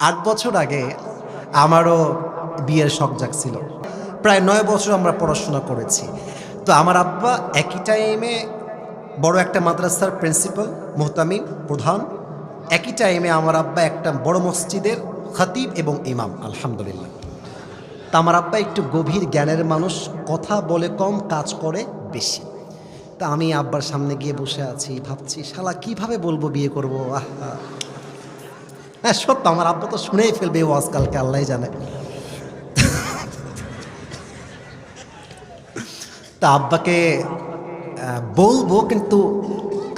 8 বছর আগে আমারও বিয়ের শখ জাগছিল। প্রায় 9 বছর আমরা পড়াশোনা করেছি। তো আমার আব্বা একই টাইমে বড় একটা মাদ্রাসার প্রিন্সিপাল, মুহতামিম, প্রধান। একই টাইমে আমার আব্বা একটা বড় মসজিদের খতিব এবং ইমাম, আলহামদুলিল্লাহ। তা আমার আব্বা একটু গভীর জ্ঞানের মানুষ, কথা বলে কম, কাজ করে বেশি। তা আমি আব্বার সামনে গিয়ে বসে আছি, ভাবছি শালা কিভাবে বলবো বিয়ে করবো। হ্যাঁ সত্য, আমার আব্বা তো শুনেই ফেলবে ওয়াজ কালকে, আল্লাহ জানে। তা আব্বাকে বলবো, কিন্তু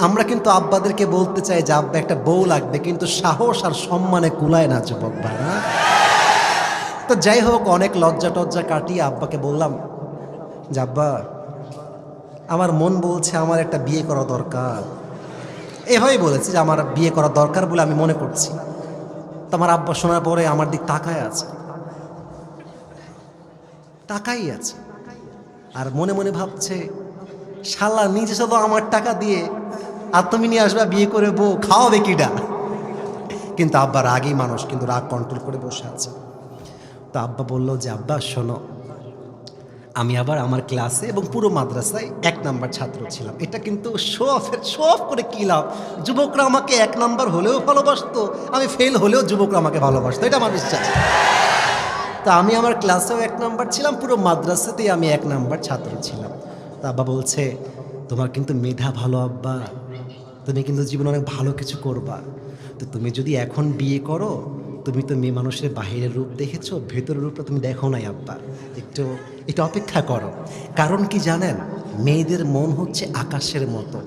আমরা কিন্তু আব্বাদেরকে বলতে চাই যে আব্বা একটা বউ লাগবে, কিন্তু সাহস আর সম্মানে কুলায় না যুবক ভাই না। তো যাই হোক, অনেক লজ্জা টজ্জা কাটিয়ে আব্বাকে বললাম যে আব্বা, আমার মন বলছে আমার একটা বিয়ে করা দরকার। এভাবেই বলেছি যে আমার বিয়ে করা দরকার বলে আমি মনে করছি। তো আমার আব্বা শোনার পরে আমার দিক তাকাই আছে, আর মনে মনে ভাবছে শালা নিজে শুধু আমার টাকা দিয়ে আর তুমি নিয়ে আসবা বিয়ে করে বউ, খাওয়াবে কিডা। কিন্তু আব্বা রাগী মানুষ, কিন্তু রাগ কন্ট্রোল করে বসে আছে। তো আব্বা বলল যে আব্বা শোনো, আমি আবার আমার ক্লাসে এবং পুরো মাদ্রাসায় 1 নাম্বার ছাত্র ছিলাম। এটা কিন্তু শো অফ করে কি লাভ? যুবকরা আমাকে 1 নাম্বার হলেও ভালোবাসতো, আমি ফেল হলেও যুবকরা আমাকে ভালোবাসতো, এটা আমার বিশ্বাস। তা আমি আমার ক্লাসেও 1 নাম্বার ছিলাম, পুরো মাদ্রাসাতেই আমি 1 নাম্বার ছাত্র ছিলাম। তা আব্বা বলছে তোমার কিন্তু মেধা ভালো আব্বা, তুমি কিন্তু জীবনে অনেক ভালো কিছু করবা। তো তুমি যদি এখন বিয়ে করো, তুমি তো মেয়ে মানুষের বাহিরের রূপ দেখেছো, ভেতরের রূপটা তুমি দেখো নাই আব্বা, একটু অপেক্ষা করো। কারণ কি জানেন, মেয়েদের মন হচ্ছে আকাশের মতো।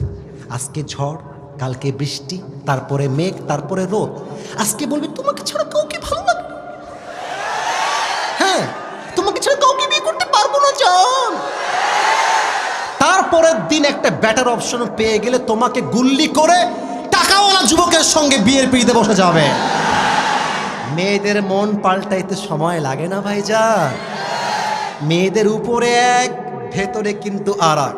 আজকে ঝড়, কালকে বৃষ্টি, তারপরে মেঘ, তারপরে রোদ। আজকে বলবে তোমাকে ছাড়া কাউকে ভালো লাগে, হ্যাঁ তোমাকে ছাড়া কাউকে বিয়ে করতে পারবো না জান। তারপরের দিন একটা বেটার অপশন পেয়ে গেলে তোমাকে গুল্লি করে টাকাওয়ালা যুবকের সঙ্গে বিয়ের পিড়িতে বসে যাবে। মেয়েদের মন পাল্টাইতে সময় লাগে না ভাইজান। মেয়েদের উপরে এক, ভেতরে কিন্তু আর এক।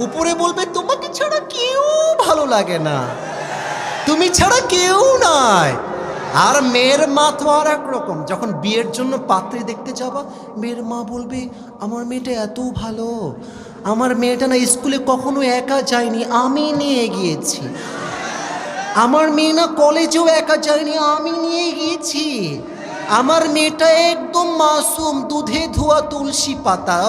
উপরে বলবে তোমাকে ছাড়া কেউ ভালো লাগে না, তুমি ছাড়া কেউ নাই। আর মেয়ের মা তো আর এক রকম। যখন বিয়ের জন্য পাত্রী দেখতে যাবা, মেয়ের মা বলবে আমার মেয়েটা এত ভালো, আমার মেয়েটা না স্কুলে কখনো একা যায়নি, আমি নিয়ে গিয়েছি। আমার মেয়ে না কলেজেও একা যায়নি, আমি নিয়ে গিয়েছি। আমার মেয়েটা একদম মাসুম, দুধে ধোয়া তুলসী পাতা।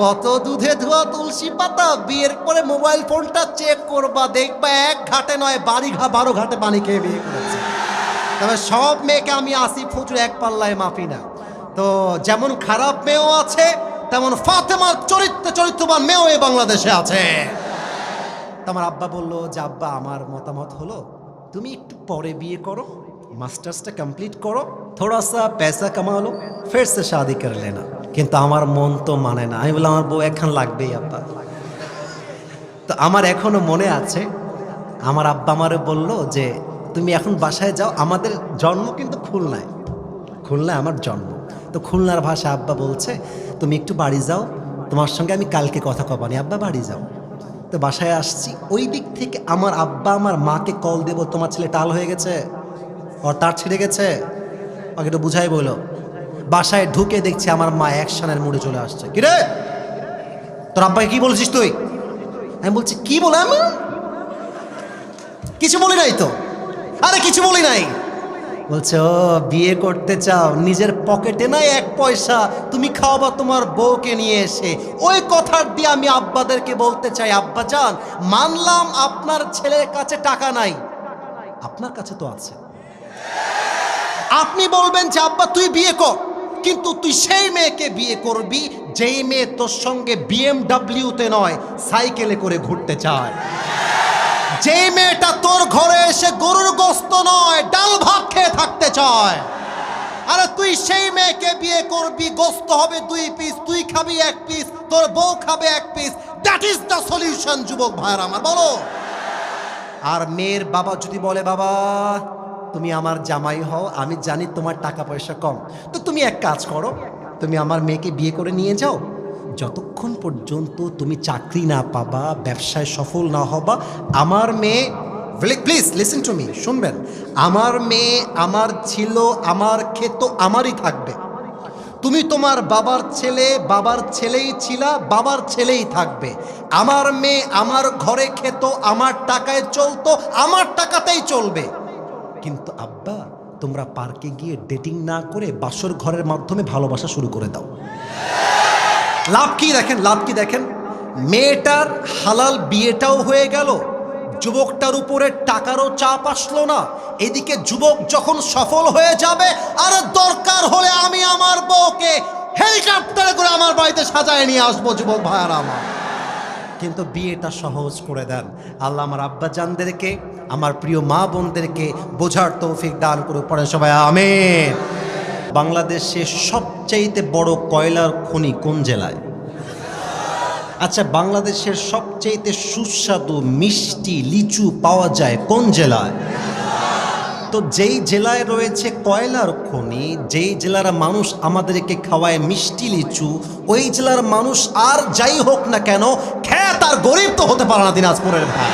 কত দুধে ধোয়া তুলসী পাতা! বিয়ের পরে মোবাইল ফোনটা চেক করবা, দেখবা 1 ঘাটে নয় 12 ঘাটে পানি খেয়ে বিয়ে করেছে। তবে সব মেয়েকে আমি আসিফ হুজুর 1 পাল্লায় মাপি না। তো যেমন খারাপ মেয়েও আছে, তেমন ফাতেমার চরিত্রবান মেয়েও এই বাংলাদেশে আছে। আমার আব্বা বলল যে আব্বা, আমার মতামত হলো তুমি একটু পরে বিয়ে করো, মাস্টার্সটা কমপ্লিট করো, থোড়া সা পয়সা কামা লো, ফের সে শাদি করে লেনা। কিন্তু আমার মন তো মানে না। আমি বললাম আমার বউ এখন লাগবেই আব্বা। তো আমার এখনো মনে আছে, আমার আব্বা আমারে বলল যে তুমি এখন বাসায় যাও। আমাদের জন্ম কিন্তু খুলনায় আমার জন্ম। তো খুলনার ভাষা আব্বা বলছে তুমি একটু বাড়ি যাও, তোমার সঙ্গে আমি কালকে কথা কবানি, আব্বা বাড়ি যাও। তো বাসায় আসছি, ওই দিক থেকে আমার আব্বা আমার মাকে কল দেব, তোমার ছেলে টাল হয়ে গেছে, ওর তার ছিঁড়ে গেছে, ওকে একটু বুঝাই বলো। বাসায় ঢুকে দেখছি আমার মা অ্যাকশনের মুডে চলে আসছে। কিরে তোর আব্বাকে কি বলছিস তুই? আমি বলছি কি বলে, আমি কিছু বলি নাই তো। আরে কিছু বলি নাই। বলছে ও বিয়ে করতে চাও, নিজের পকেটে নাই 1 পয়সা, তুমি খাওয়াবা তোমার বউকে নিয়ে এসে। ওই কথার দিয়ে আমি আব্বাদেরকে বলতে চাই, আব্বা জান, মানলাম আপনার ছেলের কাছে টাকা নাই, আপনার কাছে তো আছে। আপনি বলবেন যে আব্বা তুই বিয়ে কর, কিন্তু তুই সেই মেয়েকে বিয়ে করবি যেই মেয়ে তোর সঙ্গে BMW-তে নয় সাইকেলে করে ঘুরতে চায়, যেই মেয়েটা তোর ঘরে এসে গরুর গোস্ত নয় ডাল ভাত খেয়ে থাকতে চায়। আরে তুই সেই মেয়েকে বিয়ে করবি, গোস্ত হবে 2 পিস, তুই খাবি 1 পিস, তোর বউ খাবে 1 piece. That is the solution যুবক ভাইয়ের আমার, বলো। আর মেয়ের বাবা যদি বলে বাবা তুমি আমার জামাই হও, আমি জানি তোমার টাকা পয়সা কম, তো তুমি এক কাজ করো, তুমি আমার মেয়েকে বিয়ে করে নিয়ে যাও, যতক্ষণ পর্যন্ত তুমি চাকরি না পাবা, ব্যবসায় সফল না হবা, আমার মেয়ে প্লিজ লিসেন টু মি, শুনবেন। আমার মেয়ে আমার ছিল, আমার খেত, আমারই থাকবে। তুমি তোমার বাবার ছেলে, বাবার ছেলেই ছিলা, বাবার ছেলেই থাকবে। আমার মেয়ে আমার ঘরে খেত, আমার টাকায় চলতো, আমার টাকাতেই চলবে। কিন্তু আব্বা, তোমরা পার্কে গিয়ে ডেটিং না করে বাসর ঘরের মাধ্যমে ভালোবাসা শুরু করে দাও। লাভ কি দেখেন, লাভ কি দেখেন। মেয়েটার হালাল বিয়েটাও হয়ে গেল, যুবকটার উপরে টাকারও চাপ আসলো না। এদিকে যুবক যখন সফল হয়ে যাবে, আর দরকার হলে আমি আমার বউকে হেলিকপ্টারে করে আমার বাড়িতে সাজায় নিয়ে আসবো, যুবক ভাইয়ারা আমার। কিন্তু বিয়েটা সহজ করে দেন আল্লাহ। আমার আব্বা জানদেরকে, আমার প্রিয় মা বোনদেরকে বোঝার তৌফিক দান করে পড়ে সবাই আমিন। বাংলাদেশে সবচাইতে বড় কয়লার খনি কোন জেলায়? আচ্ছা, বাংলাদেশের সবচাইতে সুস্বাদু মিষ্টি লিচু পাওয়া যায় কোন জেলায়? তো যেই জেলায় রয়েছে কয়লার খনি, যেই জেলার মানুষ আমাদেরকে খাওয়ায় মিষ্টি লিচু, ওই জেলার মানুষ আর যাই হোক না কেন, খ্যাত আর গরিব তো হতে পারে না দিনাজপুরের ভাই।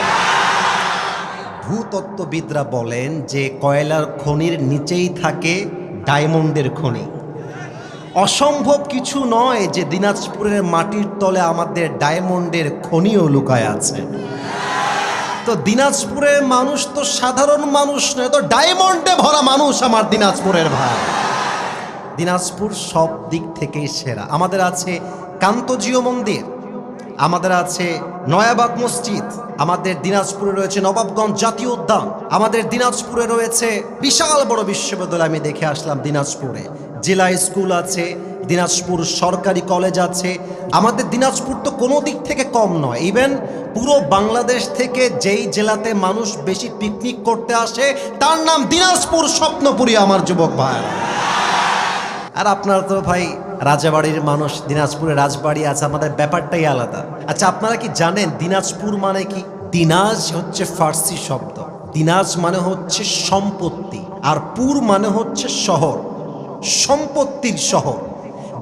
ভূতত্ত্ববিদরা বলেন যে কয়লার খনির নিচেই থাকে ডায়মন্ডের খনি। অসম্ভব কিছু নয় যে দিনাজপুরের মাটির তলে আমাদের ডায়মন্ডের খনিও লুকায় আছে। তো দিনাজপুরের মানুষ তো সাধারণ মানুষ নয়, তো ডায়মন্ডে ভরা মানুষ আমার দিনাজপুরের ভাই। দিনাজপুর সব দিক থেকেই সেরা। আমাদের আছে কান্তজিও মন্দির, আমাদের আছে নয়াবাগ মসজিদ, আমাদের দিনাজপুরে রয়েছে নবাবগঞ্জ জাতীয় উদ্যান, আমাদের দিনাজপুরে রয়েছে বিশাল বড় বিশ্ববিদ্যালয়। আমি দেখে আসলাম দিনাজপুরে জেলা স্কুল আছে, দিনাজপুর সরকারি কলেজ আছে। আমাদের দিনাজপুর তো কোনো দিক থেকে কম নয়। ইভেন পুরো বাংলাদেশ থেকে যেই জেলাতে মানুষ বেশি পিকনিক করতে আসে তার নাম দিনাজপুর স্বপ্নপুরী আমার যুবক ভাই। আর আপনারা তো ভাই রাজাবাড়ির মানুষ, দিনাজপুরে রাজবাড়ি আছে, আমাদের ব্যাপারটাই আলাদা। আচ্ছা, আপনারা কি জানেন দিনাজপুর মানে কি? দিনাজ হচ্ছে ফার্সি শব্দ। দিনাজ মানে হচ্ছে সম্পত্তি, আর পুর মানে হচ্ছে শহর, সম্পত্তির শহর।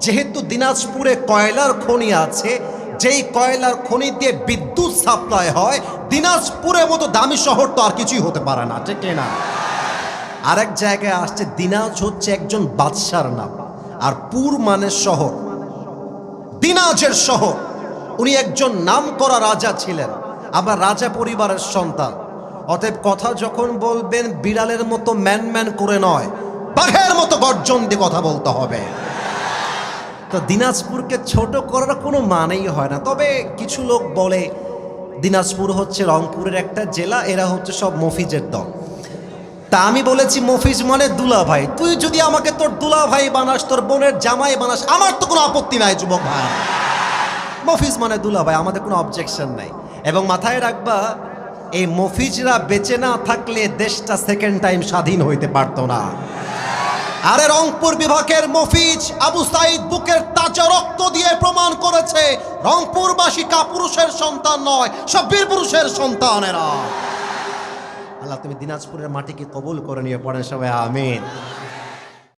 যেহেতু দিনাজপুরে কয়লার খনি আছে, যেই কয়লার খনি দিয়ে বিদ্যুৎ সাপ্লাই হয়, দিনাজপুরের মতো দামি শহর তো আর কিছুই হতে পারে না, ঠিক না? আরেক জায়গায় আসছে, দিনাজ হচ্ছে একজন বাদশার নাম, আর পুর মানে শহর। দিনাজের শহর, উনি একজন নামকরা রাজা ছিলেন, আবার রাজা পরিবারের সন্তান। অতএব কথা যখন বলবেন বিড়ালের মতো ম্যান ম্যান করে নয়, বাঘের মতো গর্জন দিয়ে কথা বলতে হবে। তো দিনাজপুরকে ছোট করার কোনো মানেই হয় না। তবে কিছু লোক বলে দিনাজপুর হচ্ছে রংপুরের একটা জেলা, এরা হচ্ছে সব মফিজের দল। তা আমি বলেছি মফিজ মানে দুলা ভাই। তুই যদি আমাকে তোর দুলা ভাই বানাস, তোর বোনের জামাই বানাস, আমার তো কোনো আপত্তি নাই যুবক ভাই। মফিজ মানে দুলা ভাই, আমাদের কোনো অবজেকশন নাই। এবং মাথায় রাখবা, এই মফিজরা বেঁচে না থাকলে দেশটা সেকেন্ড টাইম স্বাধীন হইতে পারতো না। আরে রংপুর বিভাগের মফিজ আবু সাইদ বুকের তাজা রক্ত দিয়ে প্রমাণ করেছে রংপুরবাসী কাপুরুষের সন্তান নয়, সব বীর পুরুষের সন্তানেরা। আল্লাহ তুমি দিনাজপুরের মাটিকে কবুল করে নিয়ে পড়েন সবাই আমিন।